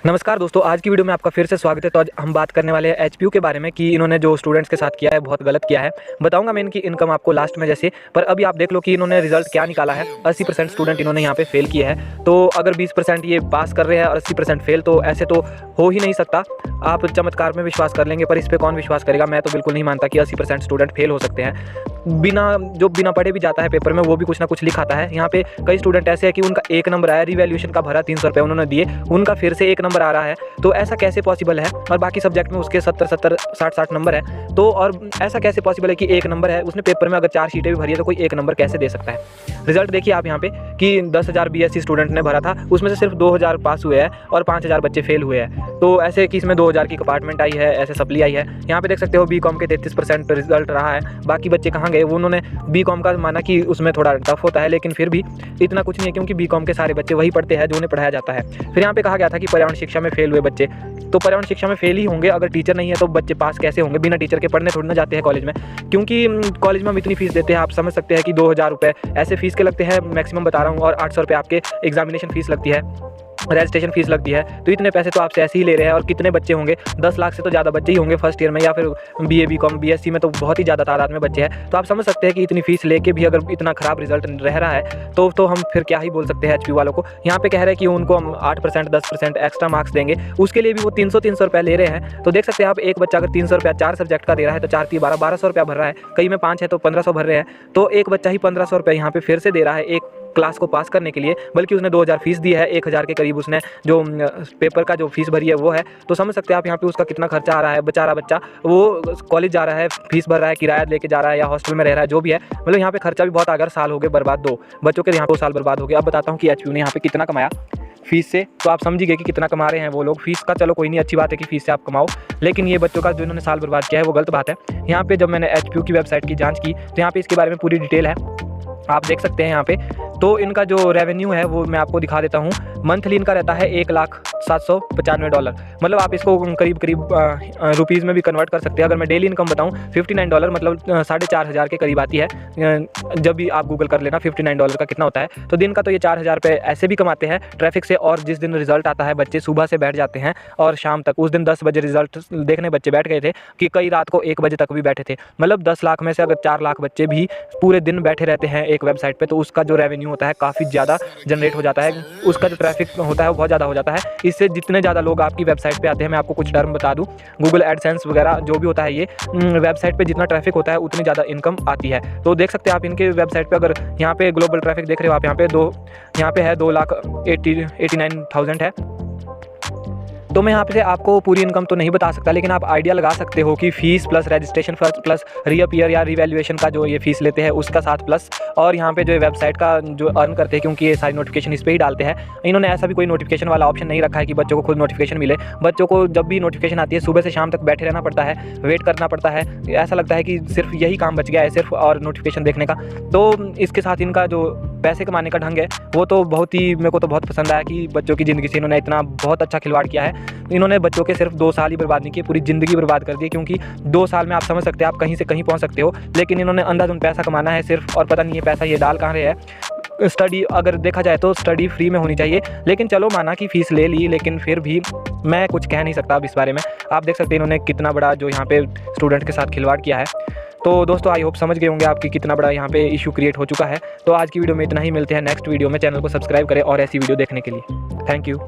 नमस्कार दोस्तों, आज की वीडियो में आपका फिर से स्वागत है। तो आज हम बात करने वाले हैं एचपीयू के बारे में कि इन्होंने जो स्टूडेंट्स के साथ किया है बहुत गलत किया है। बताऊंगा मैं इनकी इनकम आपको लास्ट में जैसे, पर अभी आप देख लो कि इन्होंने रिजल्ट क्या निकाला है। 80% स्टूडेंट इन्होंने यहाँ पे फेल किए हैं। तो अगर 20% ये पास कर रहे हैं और 80% फेल, तो ऐसे तो हो ही नहीं सकता। आप चमत्कार में विश्वास कर लेंगे, पर इस पर कौन विश्वास करेगा। मैं तो बिल्कुल नहीं मानता कि 80% स्टूडेंट फेल हो सकते हैं। बिना पढ़े भी जाता है पेपर में, वो भी कुछ ना कुछ लिखाता है। यहाँ पे कई स्टूडेंट ऐसे हैं कि उनका 1 नंबर आया, रिवैल्यूएशन का भरा 300 रुपये उन्होंने दिए, उनका फिर से 1 नंबर आ रहा है। तो ऐसा कैसे पॉसिबल है? और बाकी सब्जेक्ट में उसके 70 60 नंबर है। तो और ऐसा कैसे पॉसिबल है कि 1 नंबर है? उसने पेपर में अगर 4 शीटें भी भरी है तो कोई 1 नंबर कैसे दे सकता है? रिजल्ट देखिए आप यहाँ पे कि 10,000 बीएससी स्टूडेंट ने भरा था, उसमें से सिर्फ 2,000 पास हुए हैं और 5,000 बच्चे फेल हुए हैं। तो ऐसे कि इसमें 2,000 की कंपार्टमेंट आई है, ऐसे सप्ली आई है। यहाँ पे देख सकते हो बीकॉम के 33% रिजल्ट रहा है। बाकी बच्चे कहाँ गए? वो उन्होंने बीकॉम का माना कि उसमें थोड़ा टफ होता है, लेकिन फिर भी इतना कुछ नहीं है, क्योंकि बीकॉम के सारे बच्चे वही पढ़ते हैं जो उन्हें पढ़ाया जाता है। फिर यहाँ पे कहा गया था कि पर्यावरण शिक्षा में फेल हुए बच्चे, तो पर्यावरण शिक्षा में फेल ही होंगे। अगर टीचर नहीं है तो बच्चे पास कैसे होंगे? बिना टीचर के पढ़ने थोड़ी ना जाते हैं कॉलेज में, क्योंकि कॉलेज में हम इतनी फीस देते हैं। आप समझ सकते हैं कि 2,000 रुपये ऐसे फीस के लगते हैं, मैक्सिमम बता रहा हूँ, और 800 रुपये आपके एग्जामिनेशन फीस लगती है, रजिस्ट्रेशन फीस लगती है। तो इतने पैसे तो आपसे ऐसे ही ले रहे हैं। और कितने बच्चे होंगे? 10 लाख से तो ज़्यादा बच्चे ही होंगे फर्स्ट ईयर में, या फिर बीए बीकॉम बीएससी में तो बहुत ही ज़्यादा तादाद में बच्चे हैं। तो आप समझ सकते हैं कि इतनी फीस लेके भी अगर इतना ख़राब रिजल्ट रह रहा है तो हम फिर क्या ही बोल सकते हैं एचपी वालों को। यहाँ पे कह रहे हैं कि उनको हम 8% 10% एक्स्ट्रा मार्क्स देंगे, उसके लिए भी वो 300 रुपये ले रहे हैं। तो देख सकते हैं आप, एक बच्चा अगर 300 रुपया 4 सब्जेक्ट का दे रहा है तो 4 3 12 1200 रुपया भर रहा है। कई में 5 है तो 1500 भर रहे हैं। तो एक बच्चा ही 1500 रुपये यहाँ पे फिर से दे रहा है एक क्लास को पास करने के लिए, बल्कि उसने 2,000 फीस दी है, 1,000 के करीब उसने जो पेपर का जो फीस भरी है वो है। तो समझ सकते हैं आप यहाँ पे उसका कितना खर्चा आ रहा है। बेचारा बच्चा वो कॉलेज जा रहा है, फीस भर रहा है, किराया लेके जा रहा है, या हॉस्टल में रह रहा है, जो भी है। मतलब यहाँ पे खर्चा भी बहुत, अगर साल हो गए बर्बाद, 2 बच्चों के यहाँ 2 साल बर्बाद हो गए। अब बताता हूँ कि एचपीयू ने यहाँ पे कितना कमाया फीस से। तो आप समझिए कि कितना कमा रहे हैं वो लोग। फीस का चलो कोई नहीं, अच्छी बात है कि फीस से आप कमाओ, लेकिन ये बच्चों का जो इन्होंने साल बर्बाद किया है वो गलत बात है। यहाँ पे जब मैंने एचपीयू की वेबसाइट की जाँच की तो यहाँ पे इसके बारे में पूरी डिटेल है, आप देख सकते हैं यहाँ पे। तो इनका जो रेवेन्यू है वो मैं आपको दिखा देता हूँ। मंथली इनका रहता है $1,795। मतलब आप इसको करीब रुपीज़ में भी कन्वर्ट कर सकते हैं। अगर मैं डेली इनकम बताऊँ, $59 मतलब 4,500 के करीब आती है। जब भी आप गूगल कर लेना $59 का कितना होता है। तो दिन का तो ये 4,000 रुपये ऐसे भी कमाते हैं ट्रैफिक से। और जिस दिन रिजल्ट आता है, बच्चे सुबह से बैठ जाते हैं और शाम तक, उस दिन 10 बजे रिजल्ट देखने बच्चे बैठ गए थे कि कई रात को 1 बजे तक भी बैठे थे। मतलब 10 लाख में से अगर 4 लाख बच्चे भी पूरे दिन बैठे रहते हैं एक वेबसाइट पे, तो उसका जो रेवेन्यू होता है काफ़ी ज़्यादा जनरेट हो जाता है। उसका जो ट्रैफिक होता है वो बहुत ज़्यादा हो जाता है। इससे जितने ज़्यादा लोग आपकी वेबसाइट पे आते हैं, मैं आपको कुछ टर्म बता दूँ, गूगल एडसेंस वगैरह जो भी होता है, ये वेबसाइट पे जितना ट्रैफिक होता है उतनी ज़्यादा इनकम आती है। तो देख सकते हैं आप इनके वेबसाइट पे, अगर यहाँ पे ग्लोबल ट्रैफिक देख रहे हो आप, यहाँ पे है 2,89,000 है। तो मैं यहाँ पे आपको पूरी इनकम तो नहीं बता सकता, लेकिन आप आइडिया लगा सकते हो कि fees plus registration plus reappear या रिवैल्यूएशन का जो ये फीस लेते हैं उसका साथ प्लस, और यहाँ पे जो वेबसाइट का जो अर्न करते हैं, क्योंकि ये सारी नोटिफिकेशन इस पर ही डालते हैं। इन्होंने ऐसा भी कोई नोटिफिकेशन वाला ऑप्शन नहीं रखा है कि बच्चों को खुद नोटिफिकेशन मिले। बच्चों को जब भी नोटिफिकेशन आती है सुबह से शाम तक बैठे रहना पड़ता है, वेट करना पड़ता है। ऐसा लगता है कि सिर्फ यही काम बच गया है, सिर्फ और नोटिफिकेशन देखने का। तो इसके साथ इनका जो पैसे कमाने का ढंग है वो तो बहुत ही, मेरे को तो बहुत पसंद आया कि बच्चों की ज़िंदगी से इन्होंने इतना बहुत अच्छा खिलवाड़ किया है। इन्होंने बच्चों के सिर्फ 2 साल ही बर्बाद नहीं किए, पूरी ज़िंदगी बर्बाद कर दी। क्योंकि 2 साल में आप समझ सकते हैं आप कहीं से कहीं पहुंच सकते हो, लेकिन इन्होंने अंधाधुंध पैसा कमाना है सिर्फ, और पता नहीं ये पैसा ये डाल कहाँ रहे हैं। स्टडी अगर देखा जाए तो स्टडी फ्री में होनी चाहिए, लेकिन चलो माना कि फ़ीस ले ली, लेकिन फिर भी मैं कुछ कह नहीं सकता अब इस बारे में। आप देख सकते हैं इन्होंने कितना बड़ा जो यहाँ पे स्टूडेंट के साथ खिलवाड़ किया है। तो दोस्तों आई होप समझ गए होंगे आपकी कितना बड़ा यहाँ पे इशू क्रिएट हो चुका है। तो आज की वीडियो में इतना ही, मिलते हैं नेक्स्ट वीडियो में। चैनल को सब्सक्राइब करें और ऐसी वीडियो देखने के लिए। Thank you.